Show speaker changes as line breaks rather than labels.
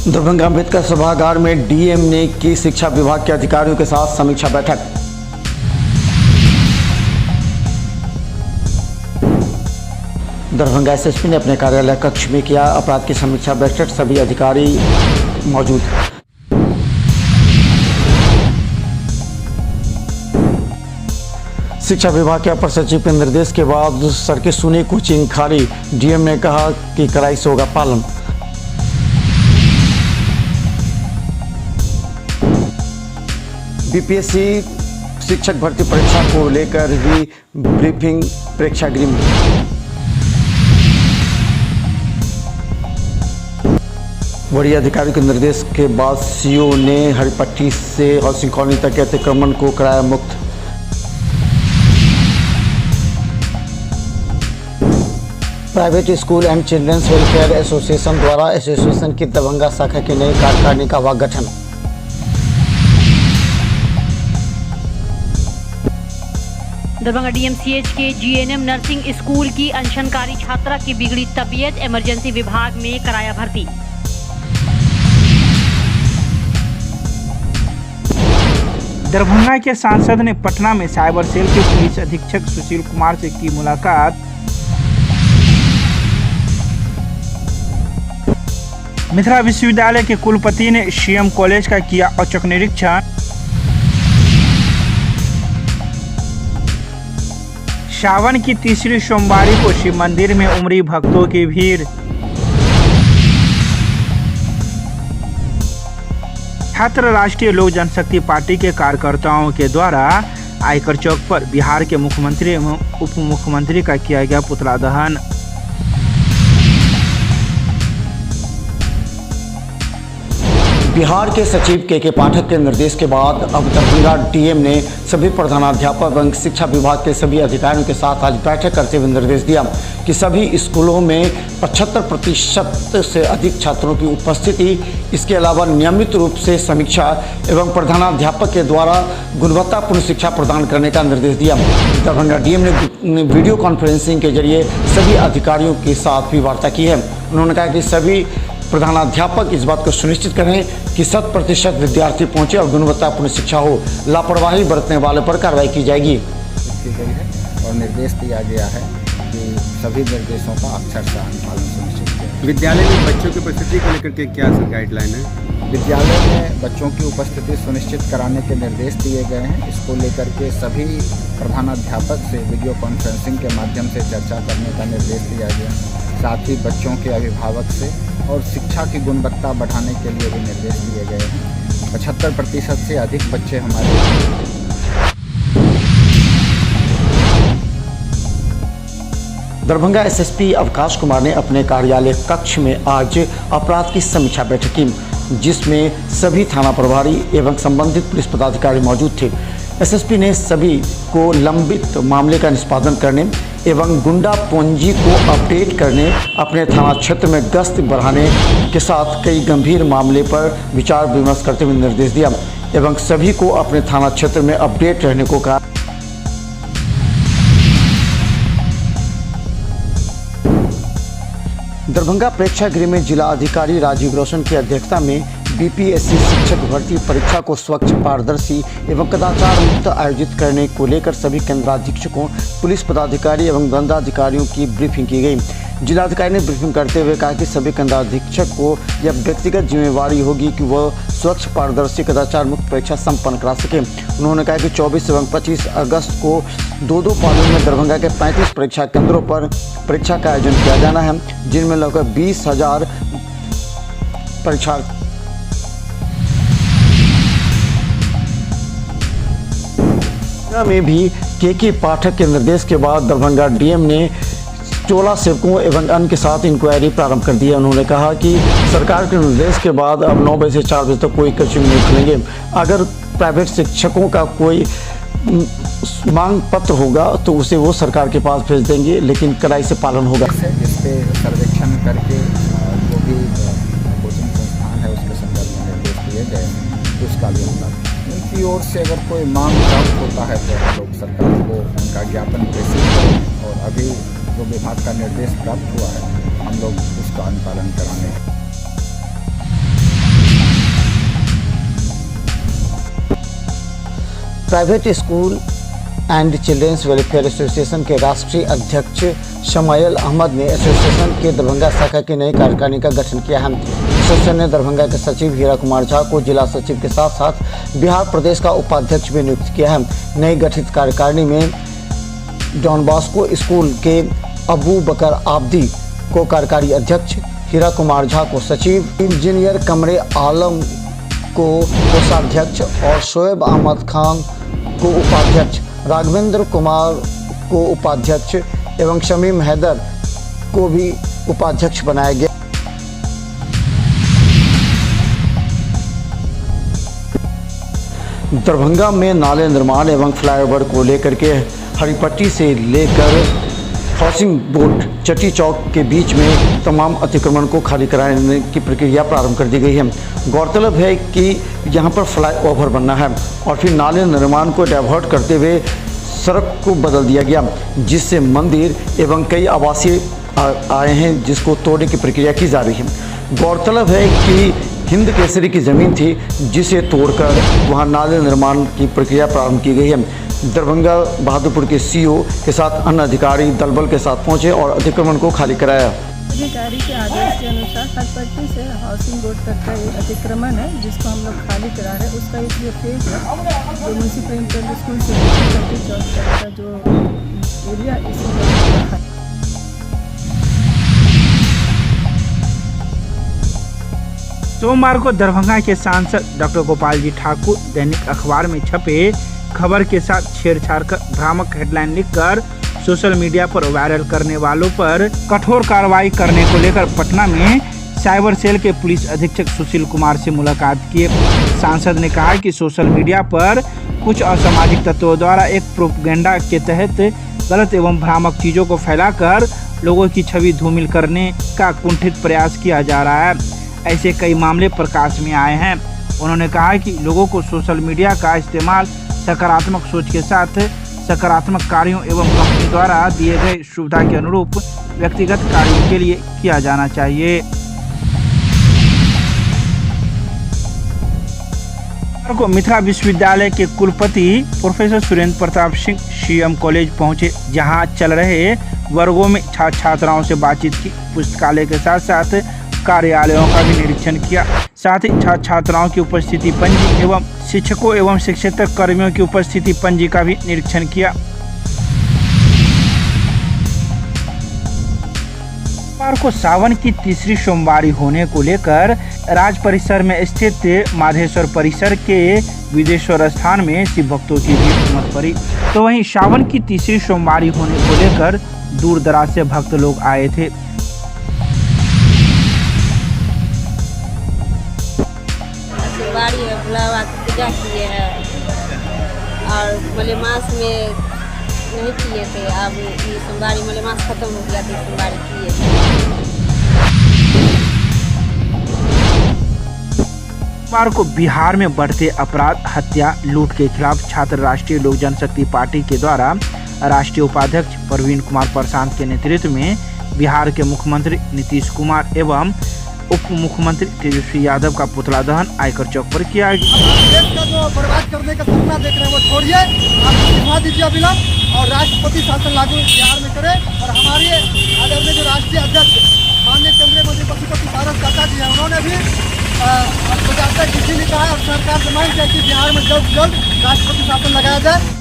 दरभंगा अम्बेडकर सभागार में डीएम ने की शिक्षा विभाग के अधिकारियों के साथ समीक्षा बैठक। दरभंगा एसएसपी ने अपने कार्यालय कक्ष में किया अपराध की समीक्षा बैठक, सभी अधिकारी मौजूद। शिक्षा विभाग के अपर सचिव के निर्देश के बाद सड़कें सुनी, कोचिंग खाली। डीएम ने कहा कि कड़ाई से होगा पालन। बीपीएससी शिक्षक भर्ती परीक्षा को लेकर हुई ब्रीफिंग प्रेक्षागृह में। वरीय अधिकारी के निर्देश के बाद सीओ ने हरिपट्टी से हाउसिंग कॉलोनी तक के अतिक्रमण को कराया मुक्त। Private school and childrens welfare association द्वारा एसोसिएशन की दरभंगा शाखा की नई कार्यकारिणी का हुआ गठन।
दरभंगा डीएमसीएच के जीएनएम नर्सिंग स्कूल की अनशनकारी छात्रा की बिगड़ी तबीयत, इमरजेंसी विभाग में कराया भर्ती।
दरभंगा के सांसद ने पटना में साइबर सेल के पुलिस अधीक्षक सुशील कुमार से की मुलाकात। मिथिला विश्वविद्यालय के कुलपति ने सीएम कॉलेज का किया औचक निरीक्षण। सावन की तीसरी सोमवारी को शिव मंदिर में उमड़ी भक्तों की भीड़। छात्र राष्ट्रीय लोक जनशक्ति पार्टी के कार्यकर्ताओं के द्वारा आयकर चौक पर बिहार के मुख्यमंत्री एवं उप मुख्यमंत्री का किया गया पुतला दहन।
बिहार के सचिव के पाठक के निर्देश के बाद अब दरभंगा डीएम ने सभी प्रधानाध्यापक एवं शिक्षा विभाग के सभी अधिकारियों के साथ आज बैठक करते हुए निर्देश दिया कि सभी स्कूलों में 75% से अधिक छात्रों की उपस्थिति, इसके अलावा नियमित रूप से समीक्षा एवं प्रधानाध्यापक के द्वारा गुणवत्तापूर्ण शिक्षा प्रदान करने का निर्देश दिया। दरभंगा डीएम ने वीडियो कॉन्फ्रेंसिंग के जरिए सभी अधिकारियों के साथ भी वार्ता की है। उन्होंने कहा कि सभी प्रधानाध्यापक इस बात को सुनिश्चित करें कि 100% विद्यार्थी पहुंचे और गुणवत्तापूर्ण शिक्षा हो। लापरवाही बरतने वाले पर कार्रवाई की जाएगी।
की गई है और निर्देश दिया गया है कि सभी निर्देशों का अक्षरशः अनुपालन सुनिश्चित किया।
विद्यालय में बच्चों की उपस्थिति को लेकर के क्या गाइडलाइन है?
विद्यालय में बच्चों की उपस्थिति सुनिश्चित कराने के निर्देश दिए गए हैं। इसको लेकर के सभी प्रधानाध्यापक से वीडियो कॉन्फ्रेंसिंग के माध्यम से चर्चा करने का निर्देश दिया गया। साथ ही बच्चों के अभिभावक से और शिक्षा की गुणवत्ता बढ़ाने के लिए भी निर्देश दिए गए हैं। 75% से अधिक बच्चे हमारे।
दरभंगा एसएसपी अवकाश कुमार ने अपने कार्यालय कक्ष में आज अपराध की समीक्षा बैठक की, जिसमें सभी थाना प्रभारी एवं संबंधित पुलिस पदाधिकारी मौजूद थे। एसएसपी ने सभी को लंबित मामले का निष्पादन करने एवं गुंडा पूंजी को अपडेट करने, अपने थाना क्षेत्र में गश्त बढ़ाने के साथ कई गंभीर मामले पर विचार विमर्श करते हुए निर्देश दिया एवं सभी को अपने थाना क्षेत्र में अपडेट रहने को कहा। दरभंगा प्रेक्षागृह में जिला अधिकारी राजीव रोशन की अध्यक्षता में बीपीएससी शिक्षक भर्ती परीक्षा को स्वच्छ, पारदर्शी एवं कदाचार मुक्त आयोजित करने को लेकर सभी केंद्राधीक्षकों, पुलिस पदाधिकारी एवं दंडाधिकारियों की ब्रीफिंग की गई। जिलाधिकारी ने ब्रीफिंग करते हुए कहा कि सभी केंद्राधीक्षक को यह व्यक्तिगत जिम्मेवारी होगी कि वह स्वच्छ, पारदर्शी, कदाचार मुक्त परीक्षा संपन्न करा सके। उन्होंने कहा कि 24 एवं 25 अगस्त को दो पालियों में दरभंगा के 35 परीक्षा केंद्रों पर परीक्षा का आयोजन किया जाना है, जिनमें लगभग 20,000 परीक्षार्थी में भी के पाठक के निर्देश के बाद दरभंगा डीएम ने चोला सेवकों एवं अन्य के साथ इंक्वायरी प्रारंभ कर दी है। उन्होंने कहा कि सरकार के निर्देश के बाद अब 9 बजे से 4 बजे तक कोई कोचिंग नहीं खुलेंगे। अगर प्राइवेट शिक्षकों का कोई मांग पत्र होगा तो उसे वो सरकार के पास भेज देंगे, लेकिन कड़ाई से पालन होगा।
इस पे सर्वेक्षण करके जो भी कोचिंग संस्थान है उसके संदर्भ में निर्देश दिए गए, उसका भी हम उनकी ओर से अगर कोई मांग प्राप्त होता है तो हम लोग सरकार को उनका ज्ञापन प्रेषित करें और अभी जो विभाग का निर्देश प्राप्त हुआ है हम लोग उसका अनुपालन कराने
private school and childrens welfare association के राष्ट्रीय अध्यक्ष शमायल अहमद ने एसोसिएशन के दरभंगा शाखा की नई कार्यकारिणी का गठन किया है। एसोसिएशन ने दरभंगा के सचिव हीरा कुमार झा को जिला सचिव के साथ साथ बिहार प्रदेश का उपाध्यक्ष भी नियुक्त किया है। नई गठित कार्यकारिणी में डॉन बॉस्को स्कूल के अबू बकर आब्दी को कार्यकारी अध्यक्ष, हीरा कुमार झा को सचिव, इंजीनियर कमरे आलम को कोषाध्यक्ष और शोएब अहमद खान को उपाध्यक्ष, राघवेंद्र कुमार को उपाध्यक्ष एवं शमीम हैदर को भी उपाध्यक्ष बनाया गया। दरभंगा में नाले निर्माण एवं फ्लाईओवर को लेकर के हरिपट्टी से लेकर हाउसिंग बोर्ड चट्टी चौक के बीच में तमाम अतिक्रमण को खाली कराने की प्रक्रिया प्रारंभ कर दी गई है। गौरतलब है कि यहां पर फ्लाईओवर बनना है और फिर नाले निर्माण को डाइवर्ट करते हुए सड़क को बदल दिया गया, जिससे मंदिर एवं कई आवासीय आए हैं जिसको तोड़ने की प्रक्रिया की जा रही है। गौरतलब है कि हिंद केसरी की ज़मीन थी जिसे तोड़कर वहां नाले निर्माण की प्रक्रिया प्रारंभ की गई है। दरभंगा बहादुरपुर के सीओ के साथ अन्य अधिकारी दलबल के साथ पहुंचे और अतिक्रमण को खाली कराया।
अधिकारी के आदेश के अनुसार हरपट्टी से हाउसिंग बोर्ड तक का एक अतिक्रमण है जिसको हम लोग खाली करा रहे हैं। उसका एक ये फेज है जो मुंशी प्रेमचंद स्कूल से चट्टी चौक तक का जो एरिया इसी
सोमवार को दरभंगा के सांसद डॉक्टर गोपाल जी ठाकुर दैनिक अखबार में छपे खबर के साथ छेड़छाड़ कर भ्रामक हेडलाइन लिखकर सोशल मीडिया पर वायरल करने वालों पर कठोर कार्रवाई करने को लेकर पटना में साइबर सेल के पुलिस अधीक्षक सुशील कुमार से मुलाकात किए। सांसद ने कहा कि सोशल मीडिया पर कुछ असामाजिक तत्वों द्वारा एक प्रोपेगेंडा के तहत गलत एवं भ्रामक चीजों को फैलाकर लोगों की छवि धूमिल करने का कुंठित प्रयास किया जा रहा है। ऐसे कई मामले प्रकाश में आए हैं। उन्होंने कहा कि लोगों को सोशल मीडिया का इस्तेमाल सकारात्मक सोच के साथ सकारात्मक कार्यों एवं कंपनी द्वारा दिए गए सुविधा के अनुरूप व्यक्तिगत कार्यों के लिए किया जाना चाहिए। को मिथिला विश्वविद्यालय के कुलपति professor Surendra Pratap Singh CM college पहुंचे, जहां चल रहे वर्गों में छात्र छात्राओं से बातचीत की। पुस्तकालय के साथ साथ कार्यालयों का भी निरीक्षण किया। साथ ही छात्र छात्राओं की उपस्थिति पंजी एवं शिक्षकों एवं शिक्षेतर कर्मियों की उपस्थिति पंजी का भी निरीक्षण किया। सोमवार को सावन की तीसरी सोमवारी होने को लेकर राज परिसर में स्थित माधेश्वर परिसर के विदेश्वर स्थान में शिव भक्तों की भीड़ उमड़ पड़ी। तो वहीं सावन की तीसरी सोमवारी होने को लेकर दूर दराज से भक्त लोग आए थे।
सोमवारी है, भोला बाबा की पूजा किए हैं और मलेमास में नहीं किए थे। अब ये सोमवारी मलेमास खत्म हो गया तो सोमवारी किए।
सोमवार को बिहार में बढ़ते अपराध, हत्या, लूट के खिलाफ छात्र राष्ट्रीय लोक जनशक्ति पार्टी के द्वारा राष्ट्रीय उपाध्यक्ष प्रवीण कुमार प्रशांत के नेतृत्व में बिहार के मुख्यमंत्री नीतीश कुमार एवं उप मुख्यमंत्री तेजस्वी यादव का पुतला दहन आयकर चौक पर किया गया।
देश का जो बर्बाद करने का सपना देख रहे हैं वो छोड़िए, आप इस्तीफा दीजिए अविलंब और राष्ट्रपति शासन लागू बिहार में करें। और हमारे आदरणीय जो राष्ट्रीय अध्यक्ष माननीय केंद्रीय मंत्री पशुपति सारस चाचा जी हैं, उन्होंने भी चिट्ठी लिखा है और सरकार से मांग है कि बिहार में जल्द से जल्द राष्ट्रपति शासन लगाया जाए।